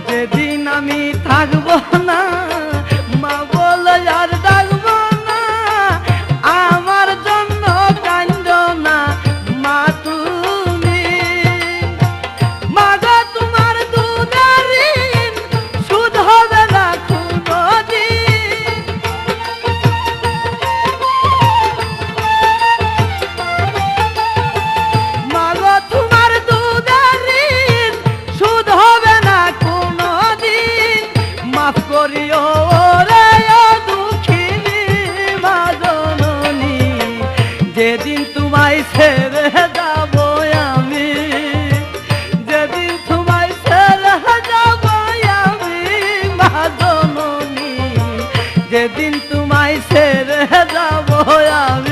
যেদিন আমি থাকবো না মা বলে আর ডাকবো না, আমার জন্য কান্দো না মা তুমি। মা গো তোমার দুধের ঋণ সুদ হবে না কোনোদিন। মা গো তোমার দুধের ঋণ সুদ হবে না কোনোদিন। মাফ করিও রে ও দুঃখিনী মা জননী, যেদিন তোমায় ছেড়ে যাব আমি, যেদিন তোমায় ছেড়ে যাব আমি মা জননী, যেদিন তোমায় ছেড়ে যাব আমি।